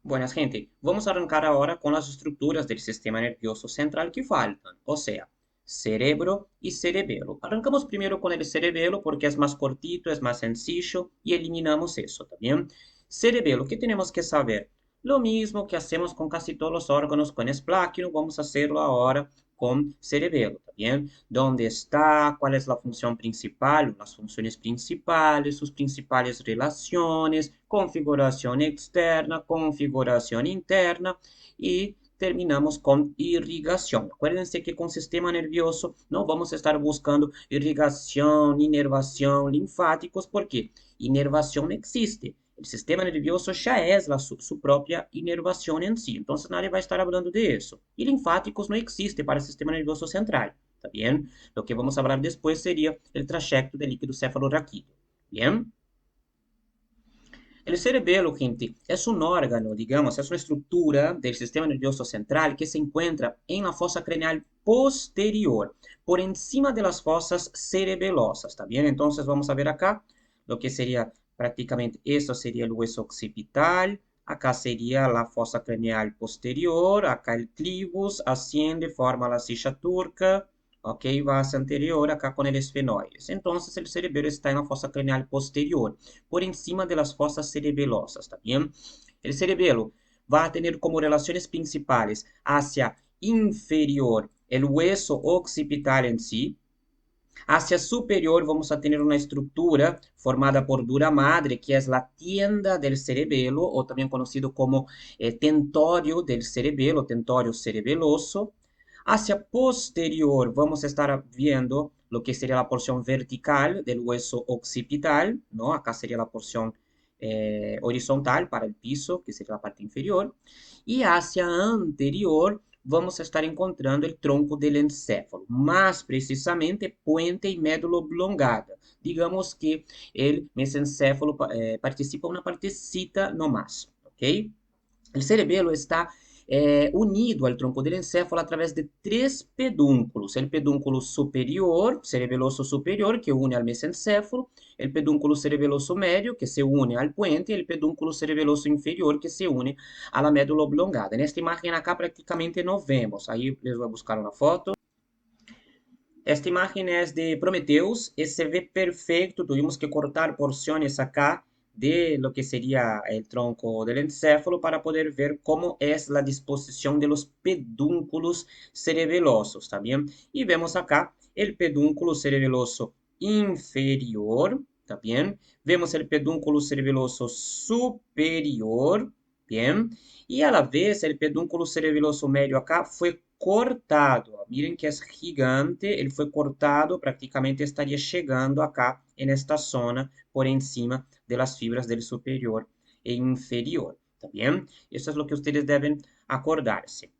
Buenas, gente. Vamos a arrancar ahora con las estructuras del sistema nervioso central que faltan, o sea, cerebro y cerebelo. Arrancamos primero con el cerebelo porque es más cortito, es más sencillo y eliminamos eso también. Cerebelo, ¿qué tenemos que saber? Lo mismo que hacemos con casi todos los órganos con espláqueno, vamos a hacerlo ahora con cerebelo, ¿también? ¿Dónde está? ¿Cuál es la función principal? Las funciones principales, sus principales relaciones, configuración externa, configuración interna y terminamos con irrigación. Acuérdense que con sistema nervioso no vamos a estar buscando irrigación, inervación, linfáticos, porque inervación existe. El sistema nervioso ya es su propia inervación en sí, entonces nadie va a estar hablando de eso. Y linfáticos no existe para el sistema nervioso central, ¿está bien? Lo que vamos a hablar después sería el trayecto del líquido cefalorraquídeo, ¿bien? El cerebelo, gente, es un órgano, digamos, es una estructura del sistema nervioso central que se encuentra en la fosa craneal posterior, por encima de las fosas cerebelosas, ¿está bien? Entonces vamos a ver acá lo que sería prácticamente, esto sería el hueso occipital, acá sería la fosa craneal posterior, acá el clivus asciende, forma la silla turca, ok, va hacia anterior acá con el esfenoides. Entonces el cerebelo está en la fosa craneal posterior por encima de las fosas cerebelosas, ¿está bien? El cerebelo va a tener como relaciones principales hacia inferior el hueso occipital en sí, hacia superior vamos a tener una estructura formada por dura madre, que es la tienda del cerebelo, o también conocido como tentorio del cerebelo, tentorio cerebeloso. Hacia posterior vamos a estar viendo lo que sería la porción vertical del hueso occipital, ¿no? Acá sería la porción horizontal para el piso, que sería la parte inferior. Y hacia anterior vamos a estar encontrando el tronco del encéfalo, más precisamente puente y médula oblongada. Digamos que el mesencéfalo participa una partecita no más, ¿ok? El cerebelo está unido al tronco del encéfalo a través de tres pedúnculos. El pedúnculo superior, cerebeloso superior, que une al mesencéfalo, el pedúnculo cerebeloso medio, que se une al puente, y el pedúnculo cerebeloso inferior, que se une a la médula oblongada. En esta imagen acá prácticamente no vemos. Ahí les voy a buscar una foto. Esta imagen es de Prometheus, se ve perfecto, tuvimos que cortar porciones acá de lo que sería el tronco del encéfalo para poder ver cómo es la disposición de los pedúnculos cerebelosos, ¿está bien? Y vemos acá el pedúnculo cerebeloso inferior, ¿está bien? Vemos el pedúnculo cerebeloso superior, ¿bien? Y a la vez el pedúnculo cerebeloso medio acá fue cortado. Miren que es gigante, ele foi cortado, praticamente estaria chegando acá en esta zona por encima de las fibras del superior e inferior. ¿Está bien? Eso es lo que ustedes deben acordarse.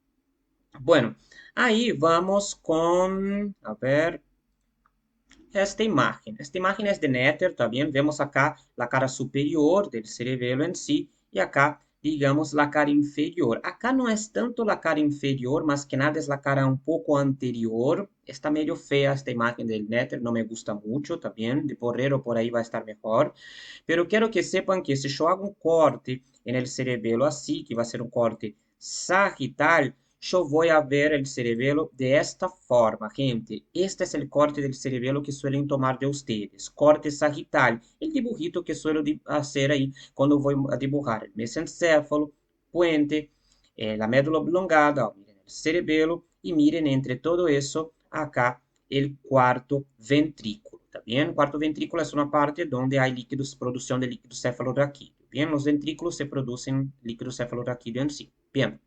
Bueno, ahí vamos con, a ver, esta imagen. Esta imagen es de Netter, también vemos acá la cara superior del cerebelo en sí y acá, digamos, la cara inferior. Acá no es tanto la cara inferior, más que nada es la cara un poco anterior. Está medio fea esta imagen del Netter, no me gusta mucho también. De porrero por ahí va a estar mejor. Pero quiero que sepan que si yo hago un corte en el cerebelo así, que va a ser un corte sagital, yo voy a ver el cerebelo de esta forma, gente. Este es el corte del cerebelo que suelen tomar de ustedes. Corte sagital. El dibujito que suelo hacer ahí cuando voy a dibujar el mesencéfalo, puente, la médula oblongada. Ó, miren el cerebelo y miren entre todo eso acá el cuarto ventrículo. ¿Está bien? Cuarto ventrículo es una parte donde hay líquidos, producción de líquido cefalorraquídeo. Bien, los ventrículos se producen líquido cefalorraquídeo en sí. Bien.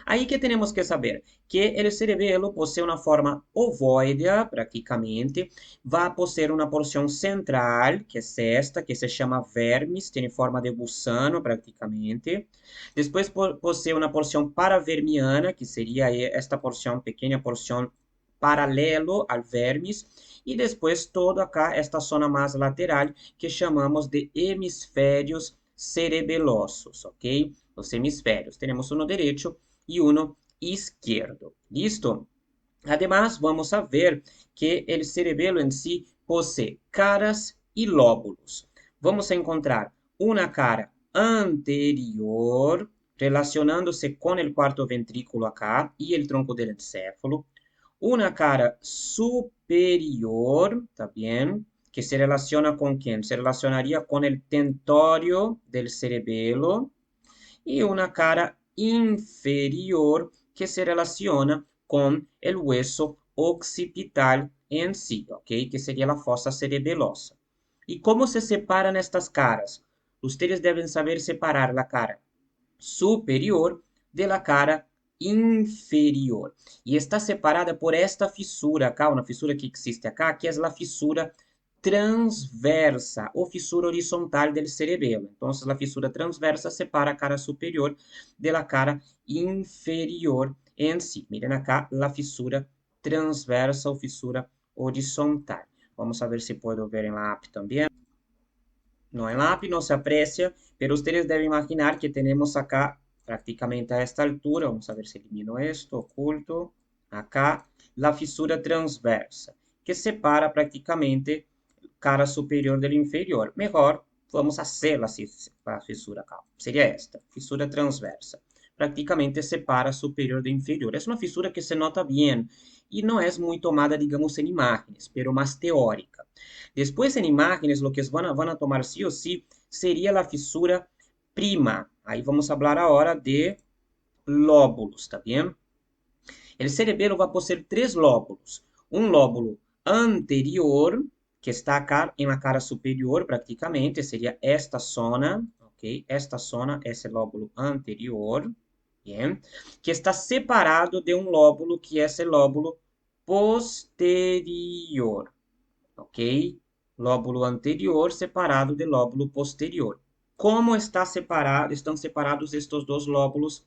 Aí que temos que saber que o cerebelo possui uma forma ovoidea, praticamente, vai possuir uma porção central, que é esta, que se chama vermis, tem forma de gusano, praticamente. Depois possui uma porção paravermiana, que seria esta porção, pequena porção paralelo ao vermis, e depois toda acá esta zona mais lateral, que chamamos de hemisférios cerebelosos, ok? Os hemisférios. Temos um direito y uno izquierdo. ¿Listo? Además, vamos a ver que el cerebelo en sí posee caras y lóbulos. Vamos a encontrar una cara anterior, relacionándose con el cuarto ventrículo acá y el tronco del encéfalo. Una cara superior, ¿está bien? Que se relaciona con quién? Se relacionaría con el tentorio del cerebelo. Y una cara inferior que se relaciona con el hueso occipital en sí, ¿ok? Que sería la fosa cerebelosa. ¿Y cómo se separan estas caras? Ustedes deben saber separar la cara superior de la cara inferior. Y está separada por esta fisura acá, una fisura que existe acá, que es la fisura transversa o fisura horizontal del cerebelo. Entonces, la fisura transversa separa a cara superior de la cara inferior en sí. Miren acá la fisura transversa o fisura horizontal. Vamos a ver si puedo ver en la app también. No, en la API no se aprecia, pero ustedes deben imaginar que tenemos acá prácticamente a esta altura, vamos a ver si elimino esto, oculto, acá la fisura transversa, que separa prácticamente cara superior del inferior. Mejor, vamos a hacer la fisura acá. Sería esta, fisura transversa. Prácticamente separa superior de inferior. Es una fisura que se nota bien y no es muy tomada, digamos, en imágenes, pero más teórica. Después en imágenes, lo que van a tomar sí o sí sería la fisura prima. Ahí vamos a hablar ahora de lóbulos, ¿está bien? El cerebelo va a poseer tres lóbulos. Un lóbulo anterior, que está acá en la cara superior prácticamente, sería esta zona, ¿ok? Esta zona es el lóbulo anterior, bien, que está separado de un lóbulo que es el lóbulo posterior, ¿ok? Lóbulo anterior separado do lóbulo posterior. Como estão separados estes dois lóbulos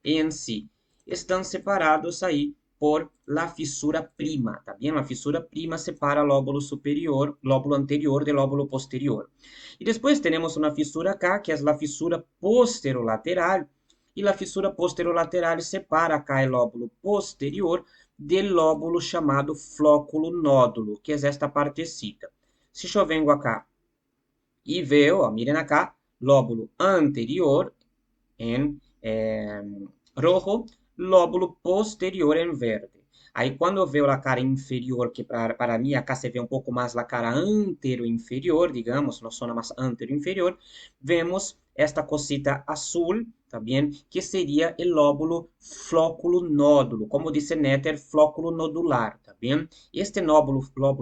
em si? Estão separados aí por la fissura prima, tá bem? A fissura prima separa lóbulo superior, lóbulo anterior do lóbulo posterior. E depois temos uma fissura acá, que é a fissura posterolateral, e a fissura posterolateral separa acá o lóbulo posterior del lóbulo chamado flóculo nódulo, que é esta partecita. Se eu venho acá e vejo, ó, miren acá, lóbulo anterior em rojo, lóbulo posterior em verde. Aí, quando eu vejo a cara inferior, que para mim acá se vê um pouco mais a cara antero-inferior, digamos, na zona mais antero-inferior, vemos esta cosita azul, tá bem? Que seria o lóbulo flóculo nódulo, como disse Netter, flóculo nodular, tá bem? Este lóbulo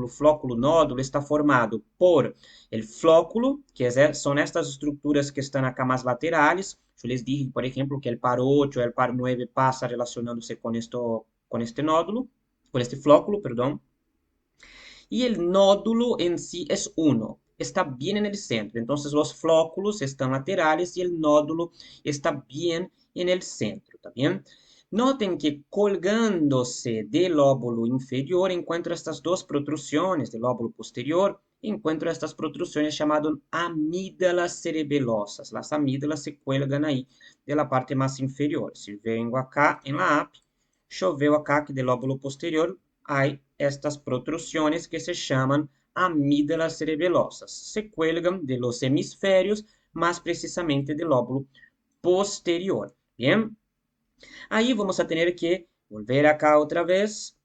flóculo nódulo está formado por el flóculo, que são estas estruturas que estão acá mais laterais. Eu les dije, por exemplo, que el par 8 o el par 9 passa relacionándose con este nódulo, con este flóculo, perdón. Y el nódulo en sí es uno, está bien en el centro. Entonces los flóculos están laterales y el nódulo está bien en el centro, ¿está bien? Noten que colgándose del lóbulo inferior encuentro estas dos protrusiones del lóbulo posterior, encuentro estas protrusiones llamadas amígdalas cerebelosas. Las amígdalas se cuelgan ahí de la parte más inferior. Si vengo acá en la app, yo veo acá que del lóbulo posterior hay estas protrusiones que se llaman amígdalas cerebelosas. Se cuelgan de los hemisferios, más precisamente del lóbulo posterior. Bien. Aí vamos a tener que volver acá otra vez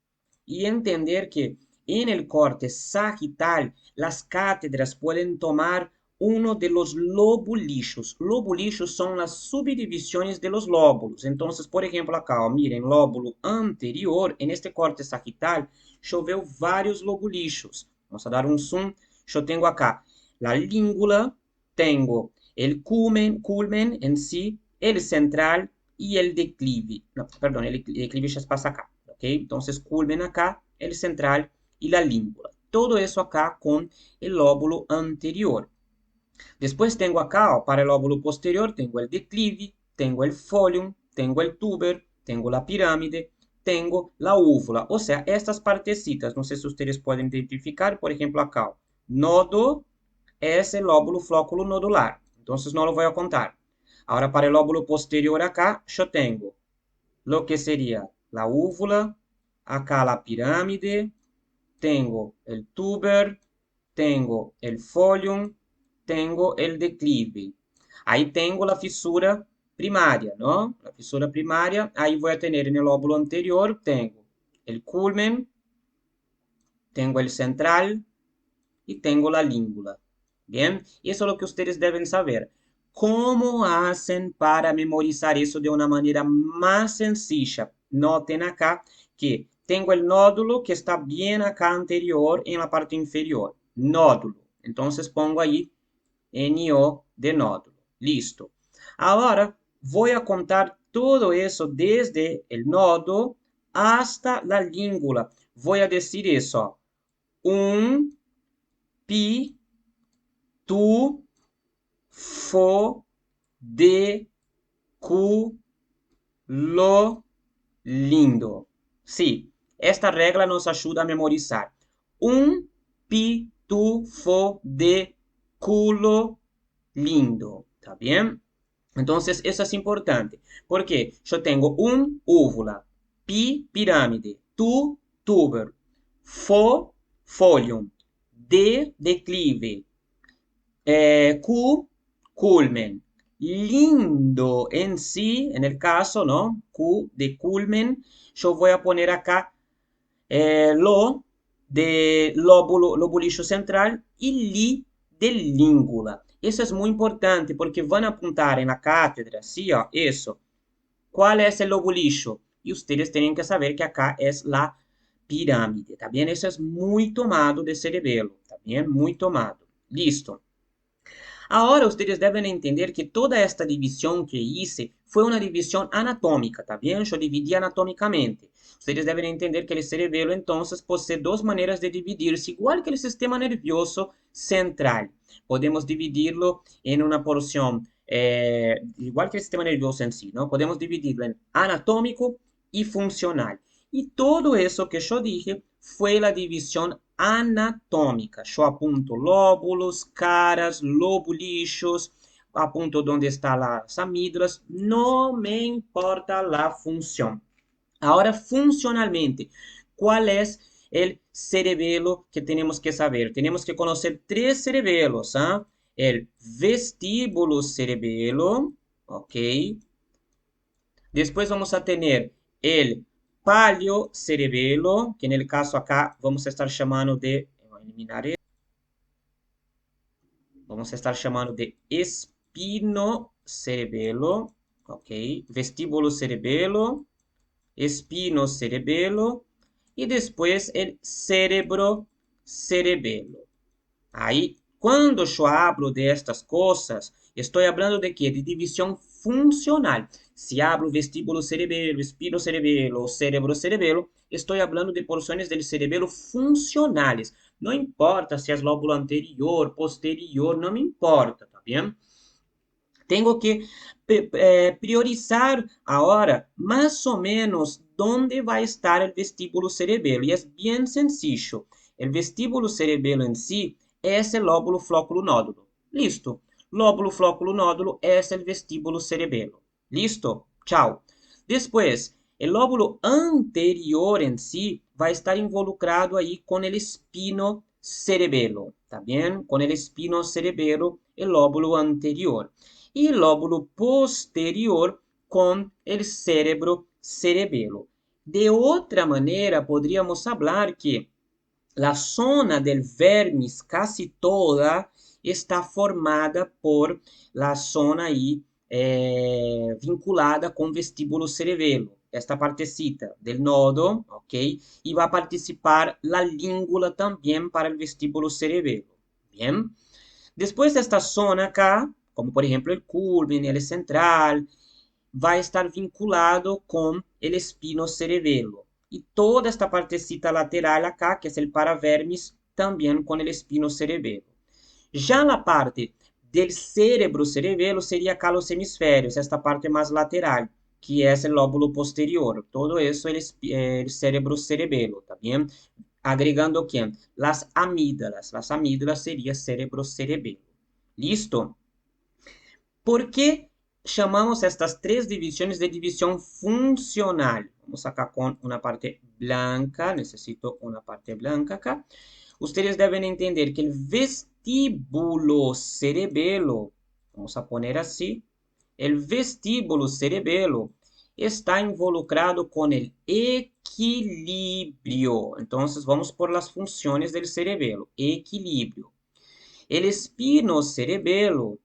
y entender que en el corte sagital las cátedras pueden tomar uno de los lobulillos. Lobulillos son las subdivisiones de los lóbulos. Entonces, por ejemplo, acá, ó, miren, lóbulo anterior, en este corte sagital, yo veo varios lobulillos. Vamos a dar un zoom. Yo tengo acá la língula, tengo el culmen en sí, el central, y el declive. No, perdón, el declive ya pasa acá, ¿ok? Entonces, culmen acá, el central y la língula. Todo eso acá con el lóbulo anterior. Después tengo acá, ó, para el lóbulo posterior, tengo el declive, tengo el folium, tengo el tuber, tengo la pirámide, tengo la úvula. O sea, estas partecitas, no sé si ustedes pueden identificar, por ejemplo, acá, ó, nodo es el lóbulo flóculo nodular. Entonces, no lo voy a contar. Ahora, para el lóbulo posterior acá, yo tengo lo que sería la úvula, acá la pirámide, tengo el tuber, tengo el folium, tengo el declive. Ahí tengo la fisura primaria, ¿no? La fisura primaria, ahí voy a tener en el lóbulo anterior, tengo el culmen, tengo el central y tengo la língula. Bien, y eso es lo que ustedes deben saber. ¿Cómo hacen para memorizar eso de una manera más sencilla? Noten acá que tengo el nódulo que está bien acá anterior en la parte inferior. Nódulo. Entonces pongo ahí NO de nódulo. Listo. Ahora voy a contar todo eso desde el nodo hasta la língula. Voy a decir eso. Un, pi, tu, fo, de, cu, lo, lindo. Sí, esta regla nos ayuda a memorizar. Un, pi, tu, fo, de, culo, lindo. ¿Está bien? Entonces, eso es importante. Porque yo tengo un, úvula, pi, pirámide, tu, tuber, fo, folium, de, declive, Q, culmen. Lindo en sí, en el caso, ¿no? Q de culmen. Yo voy a poner acá lo de lóbulo, lobulillo central y li de língula. Eso es muy importante porque van a apuntar en la cátedra, sí, ó, eso. ¿Cuál es el lobulillo? Y ustedes tienen que saber que acá es la pirámide, ¿está bien? Eso es muy tomado de cerebelo, ¿está bien? Muy tomado. Listo. Ahora ustedes deben entender que toda esta división que hice fue una división anatómica, ¿está bien? Yo dividí anatómicamente. Ustedes deben entender que el cerebelo entonces posee dos maneras de dividirse, igual que el sistema nervioso central. Podemos dividirlo en una porción, igual que el sistema nervioso en sí, ¿no? Podemos dividirlo en anatómico y funcional. Y todo eso que yo dije fue la división anatómica. Yo apunto lóbulos, caras, lobulillos, apunto dónde están las amígdalas, no me importa la función. Ahora, funcionalmente, ¿cuál es el cerebelo que tenemos que saber? Tenemos que conocer tres cerebelos, ¿ah? El vestíbulo cerebelo, ¿ok? Después vamos a tener el paliocerebelo, que en el caso acá vamos a estar llamando de, voy a eliminar esto, vamos a estar llamando de espinocerebelo, ok, vestíbulo cerebelo, espinocerebelo y después el cerebro cerebelo. Aí, quando eu hablo destas coisas, estou falando de quê? De divisão funcional. Se hablo vestíbulo cerebelo, espino cerebelo ou cérebro cerebelo, estou falando de porções do cerebelo funcionais. Não importa se é lóbulo anterior, posterior, não me importa, tá bem? Tenho que priorizar agora mais ou menos onde vai estar o vestíbulo cerebelo. E é bem sencillo. O vestíbulo cerebelo em si é esse lóbulo flóculo nódulo. Listo. Lóbulo flóculo nódulo é o vestíbulo cerebelo. Listo? Tchau. Depois, o lóbulo anterior em si vai estar involucrado aí com o espino cerebelo, tá bem? Com o espino cerebelo, o lóbulo anterior. E lóbulo posterior com o cérebro cerebelo. De outra maneira, poderíamos falar que a zona del vermis casi toda está formada por la zona aí vinculada com vestíbulo cerebelo. Esta partecita del nodo, ok? E vai participar la língula também para o vestíbulo cerebelo. Bien. Después esta zona acá, como por ejemplo el culmen, el central, va a estar vinculado con el espino cerebelo. Y toda esta partecita lateral acá, que es el paravermis, también con el espino cerebelo. Já la parte del cerebro cerebelo sería acá los hemisférios, esta parte más lateral, que es el lóbulo posterior. Todo eso el cerebro cerebelo, ¿está bien? Agregando quién? Las amígdalas. Las amígdalas sería cerebro cerebelo. ¿Listo? ¿Por qué chamamos estas três divisões de divisão funcional? Vamos acá com uma parte blanca, necessito uma parte blanca acá. Ustedes devem entender que o vestíbulo cerebelo, vamos a poner así, el vestíbulo cerebelo está involucrado con el equilibrio. Entonces vamos por las funciones del cerebelo. Equilibrio. El espino cerebelo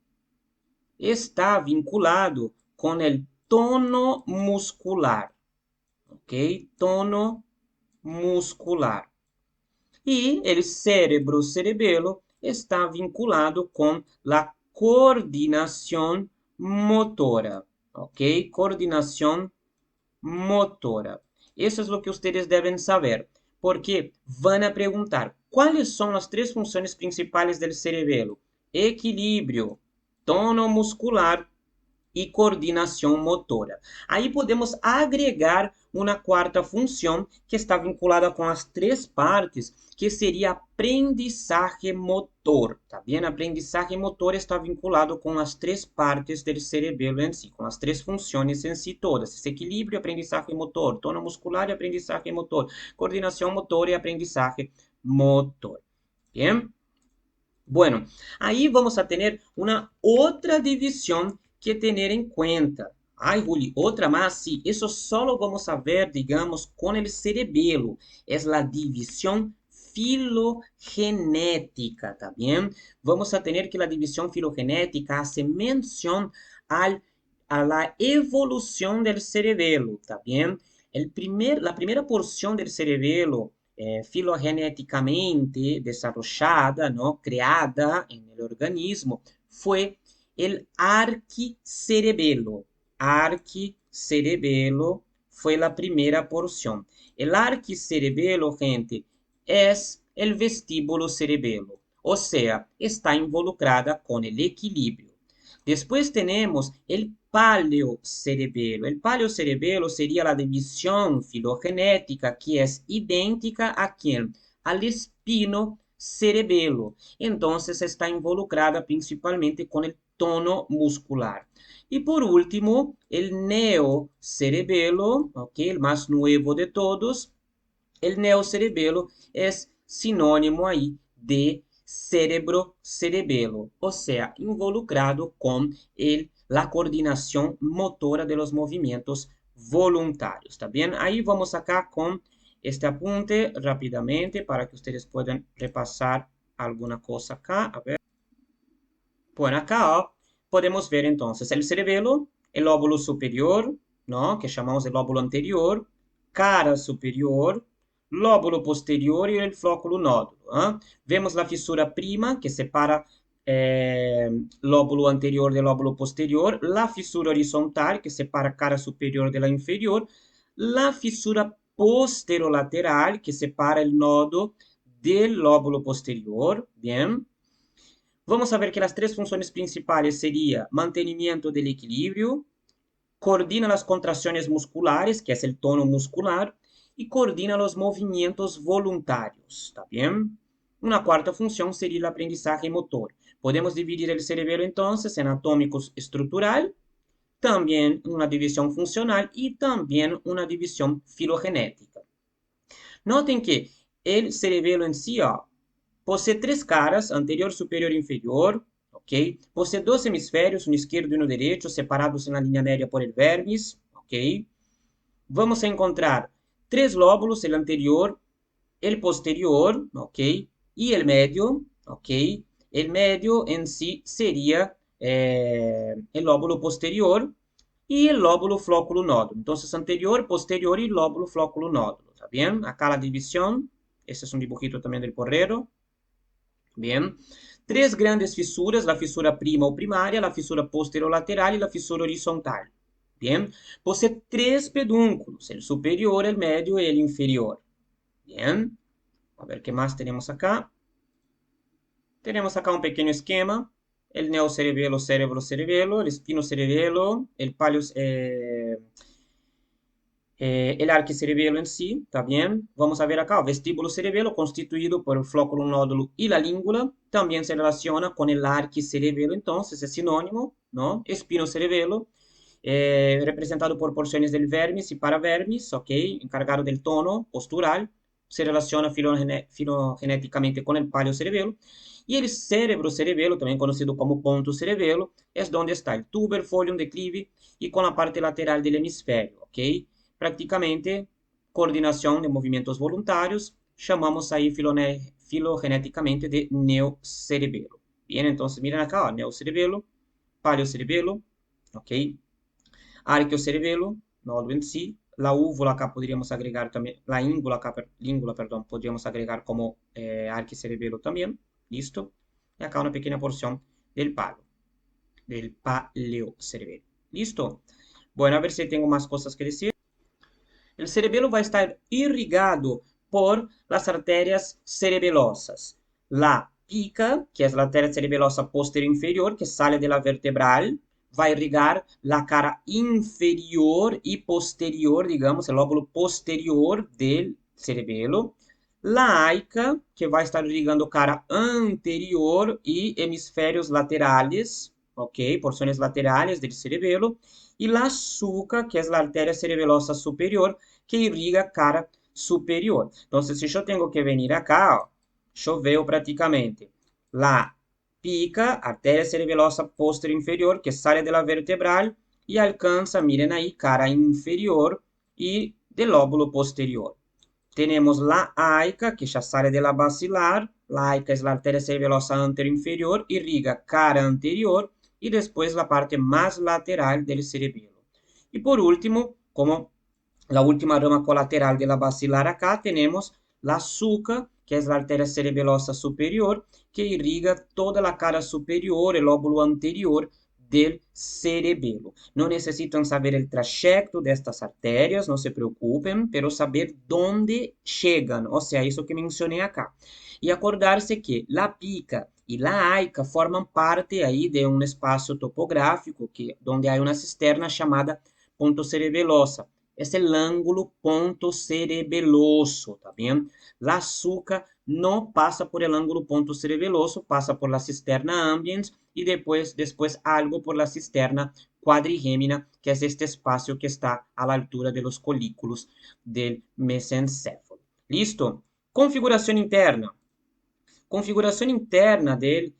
está vinculado con el tono muscular. ¿Ok? Tono muscular. Y el cerebro cerebelo está vinculado con la coordinación motora. ¿Ok? Coordinación motora. Eso es lo que ustedes deben saber, porque van a preguntar, ¿cuáles son las tres funciones principales del cerebelo? Equilibrio, tono muscular y coordinación motora. Aí podemos agregar uma quarta função que está vinculada com as três partes, que seria aprendizagem motor. Tá bem? Aprendizagem motor está vinculado com as três partes do cerebelo em si, com as três funções em si todas. Esse equilíbrio, aprendizagem motor, tono muscular e aprendizagem motor, coordenação motor e aprendizagem motor. Bien? Bueno, ahí vamos a tener una otra división que tener en cuenta. Ay, Juli, otra más, sí, eso solo vamos a ver, digamos, con el cerebelo. Es la división filogenética, ¿está bien? Vamos a tener que la división filogenética hace mención a la evolución del cerebelo, ¿está bien? La primera porción del cerebelo filogenéticamente desarrollada, ¿no? Creada en el organismo, fue el arquicerebelo. Arquicerebelo fue la primera porción. El arquicerebelo, gente, es el vestíbulo cerebelo, o sea, está involucrada con el equilibrio. Después tenemos el paleocerebelo. El paleocerebelo sería la división filogenética que es idéntica a quién? Al espino cerebelo. Entonces está involucrada principalmente con el tono muscular. Y por último, el neocerebelo, ¿okay? El más nuevo de todos. El neocerebelo es sinónimo ahí de cerebro-cerebelo, o sea, involucrado con la coordinación motora de los movimientos voluntarios. ¿Está bien? Ahí vamos acá con este apunte rápidamente para que ustedes puedan repasar alguna cosa acá. A ver. Bueno, acá podemos ver entonces el cerebelo, el lóbulo superior, ¿no? Que llamamos el lóbulo anterior, cara superior, lóbulo posterior y el flóculo nódulo. ¿Ah? Vemos la fisura prima que separa lóbulo anterior del lóbulo posterior, la fisura horizontal que separa cara superior de la inferior, la fisura posterolateral que separa el nodo del lóbulo posterior, bien. Vamos a ver que las tres funciones principales sería mantenimiento del equilibrio, coordina las contracciones musculares, que es el tono muscular, y coordina los movimientos voluntarios, ¿está bien? Una cuarta función sería el aprendizaje motor. Podemos dividir el cerebelo entonces en atómico estructural, también una división funcional y también una división filogenética. Noten que el cerebelo en sí, posee tres caras, anterior, superior e inferior, ok? Posee dos hemisférios, um esquerdo e um direito, separados na linha média por el vermis, ok? Vamos a encontrar tres lóbulos, el anterior, el posterior, ok? Y el medio, ok? El medio en sí sería el lóbulo posterior y el lóbulo flóculo nódulo. Entonces, anterior, posterior y lóbulo flóculo nódulo, ¿está bien? Acá la división, este es un dibujito también del porrero. Bien, tres grandes fisuras, la fisura prima o primaria, la fisura posterolateral y la fisura horizontal. Bien, posee tres pedúnculos, el superior, el medio y el inferior. Bien, a ver qué más tenemos acá. Tenemos acá un pequeño esquema, el neocerebelo, cerebro-cerebelo, el espino-cerebelo, el arquicerebelo en sí, ¿está bien? Vamos a ver acá, el vestíbulo cerebelo constituido por el flóculo nódulo y la língula, también se relaciona con el arquicerebelo, entonces es sinónimo, ¿no? Espino cerebelo, representado por porciones del vermis y paravermis, ¿ok? Encargado del tono postural, se relaciona filogenéticamente con el paleocerebelo, Y el cerebro cerebelo, también conocido como ponto cerebelo, es donde está el tuber, folium, declive y con la parte lateral del hemisferio, ¿ok? Prácticamente coordinación de movimientos voluntarios, llamamos ahí filogenéticamente de neocerebelo. Bien, entonces miren acá, ó, neocerebelo, paleocerebelo, ¿ok? Arqueocerebelo, nódulo en sí. La úvula acá podríamos agregar también, la íngula acá, língula, perdón, podríamos agregar como arquicerebelo también. ¿Listo? Y acá una pequeña porción del palo, del paleocerebelo. ¿Listo? Bueno, a ver si tengo más cosas que decir. El cerebelo va a estar irrigado por las arterias cerebelosas. La pica, que es la arteria cerebelosa posterior inferior, que sale de la vertebral, va a irrigar la cara inferior y posterior, digamos, el lóbulo posterior del cerebelo. La aica, que vai estar irrigando cara anterior e hemisférios laterales, ok? Porções laterais do cerebelo. E la sulca, que é a artéria cerebelosa superior, que irriga cara superior. Então, se eu tenho que vir acá, ó, choveu praticamente. La pica, artéria cerebelosa posterior inferior, que sai da vertebral e alcança, miren aí, cara inferior e del lóbulo posterior. Tenemos la aica, que ya sale de la basilar. La aica es la arteria cerebelosa anterior-inferior, irriga cara anterior y después la parte más lateral del cerebelo. Y por último, como la última rama colateral de la basilar acá, tenemos la sulca, que es la arteria cerebelosa superior, que irriga toda la cara superior, el lóbulo anterior del cerebelo. Não necessitam saber o trajeto destas artérias, não se preocupem, pero saber dónde chegam, ou seja, isso que mencionei acá. E acordar-se que la pica e la aica formam parte aí de um espaço topográfico que, onde há uma cisterna chamada ponto cerebelosa. Es el ángulo ponto cerebeloso, ¿está bien? La sulca no pasa por el ángulo ponto cerebeloso, pasa por la cisterna ambiens y después algo por la cisterna cuadrigémina, que es este espacio que está a la altura de los colículos del mesencéfalo. ¿Listo? Configuración interna. Configuración interna del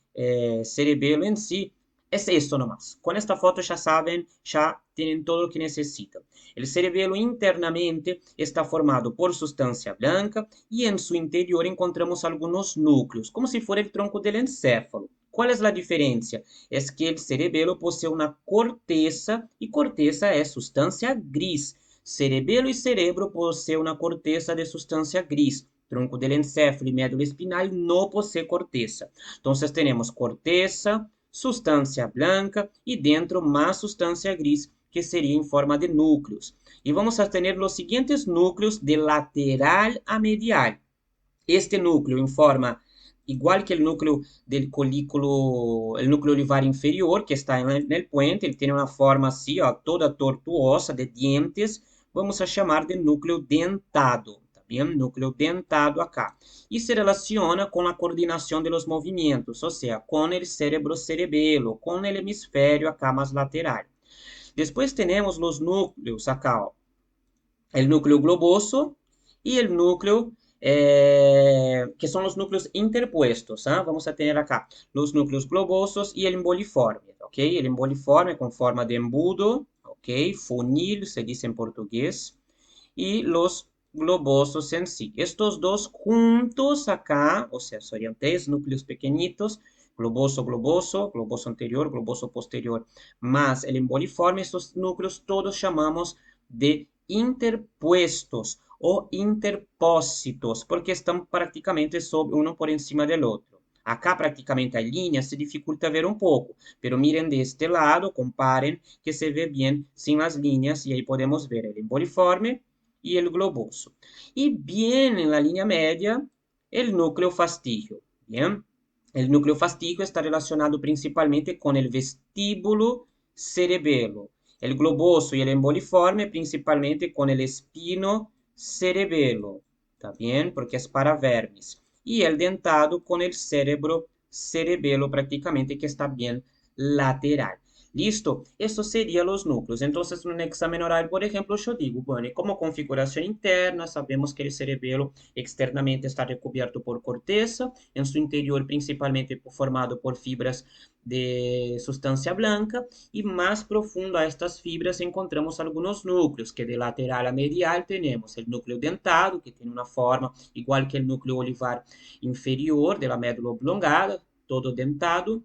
cerebelo en sí es esto nomás. Con esta foto ya saben, ya tienen todo lo que necesitan. El cerebelo internamente está formado por sustancia blanca y en su interior encontramos algunos núcleos, como si fuera el tronco del encéfalo. ¿Cuál es la diferencia? Es que el cerebelo posee una corteza y corteza es sustancia gris. Cerebelo y cerebro poseen una corteza de sustancia gris. Tronco del encéfalo y médula espinal no posee corteza. Entonces tenemos corteza, sustancia blanca y dentro más sustancia gris, que sería en forma de núcleos. Y vamos a tener los siguientes núcleos de lateral a medial. Este núcleo en forma igual que el núcleo del colículo, el núcleo olivar inferior, que está en el puente, ele tem uma forma assim, ó, toda tortuosa, de dientes, vamos a chamar de núcleo dentado, tá bem? Núcleo dentado acá. E se relaciona com a coordenação de los movimentos, ou seja, com o cérebro cerebelo, com o hemisfério acá mais lateral. Depois temos os núcleos acá, ó, el núcleo globoso y el núcleo, que son los núcleos interpuestos. ¿Ah? Vamos a tener acá los núcleos globosos y el emboliforme. ¿Ok? El emboliforme con forma de embudo. ¿Ok? Funil se dice en portugués. Y los globosos en sí. Estos dos juntos acá, o sea, serían tres núcleos pequeñitos, globoso, globoso, globoso anterior, globoso posterior, más el emboliforme, estos núcleos todos llamamos de interpuestos o interpósitos, porque estão praticamente sobre uno por encima del outro. Acá praticamente a línea se dificulta ver un poco, pero miren de este lado, comparen que se ve bien sin las líneas y ahí podemos ver el emboliforme y el globoso. Y bien en la línea media, el núcleo fastígeo. Bien, el núcleo fastígeo está relacionado principalmente con el vestíbulo cerebelo. El globoso y el emboliforme principalmente con el espino cerebelo, ¿está bien? Porque es para vermes. Y el dentado con el cerebro cerebelo prácticamente que está bien lateral. Listo, eso serían los núcleos. Entonces, en un examen oral, por ejemplo, yo digo, bueno, y como configuración interna, sabemos que el cerebelo externamente está recubierto por corteza, en su interior principalmente formado por fibras de sustancia blanca, y más profundo a estas fibras encontramos algunos núcleos, que de lateral a medial tenemos el núcleo dentado, que tiene una forma igual que el núcleo olivar inferior de la médula oblongada, todo dentado.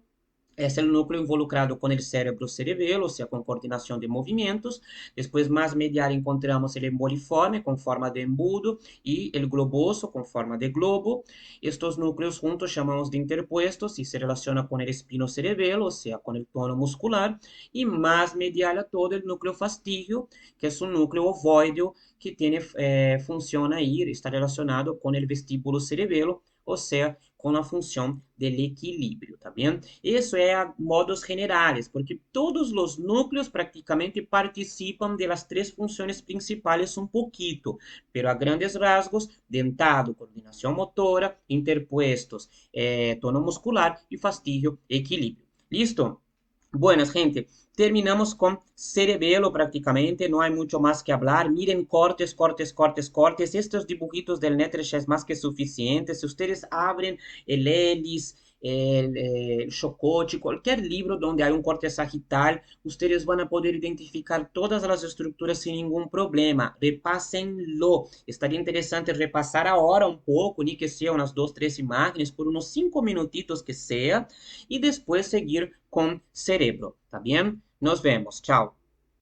Es el núcleo involucrado con el cerebro cerebelo, o sea, con coordinación de movimientos. Después, más medial, encontramos el emboliforme, con forma de embudo, y el globoso, con forma de globo. Estos núcleos juntos llamamos de interpuestos y se relaciona con el espino cerebelo, o sea, con el tono muscular. Y más medial a todo, el núcleo fastígeo, que es un núcleo ovoideo que tiene función ahí, está relacionado con el vestíbulo cerebelo, o sea, con la función del equilibrio, ¿está bien? Eso é a modos generales, porque todos os núcleos praticamente participam de las tres funciones principales un poquito, pero a grandes rasgos, dentado, coordinación motora, interpuestos, tono muscular y fastigio, equilibrio. ¿Listo? Buenas, gente. Terminamos con cerebelo prácticamente, no hay mucho más que hablar. Miren cortes, cortes, cortes, cortes. Estos dibujitos del Netresh es más que suficiente. Si ustedes abren el Elis, el Chocote, cualquier libro donde hay un corte sagital, ustedes van a poder identificar todas las estructuras sin ningún problema. Repásenlo. Estaría interesante repasar ahora un poco, ni que sea unas 2, 3 imágenes, por unos 5 minutitos que sea, y después seguir con cerebro. ¿Está bien? Nos vemos. Chao.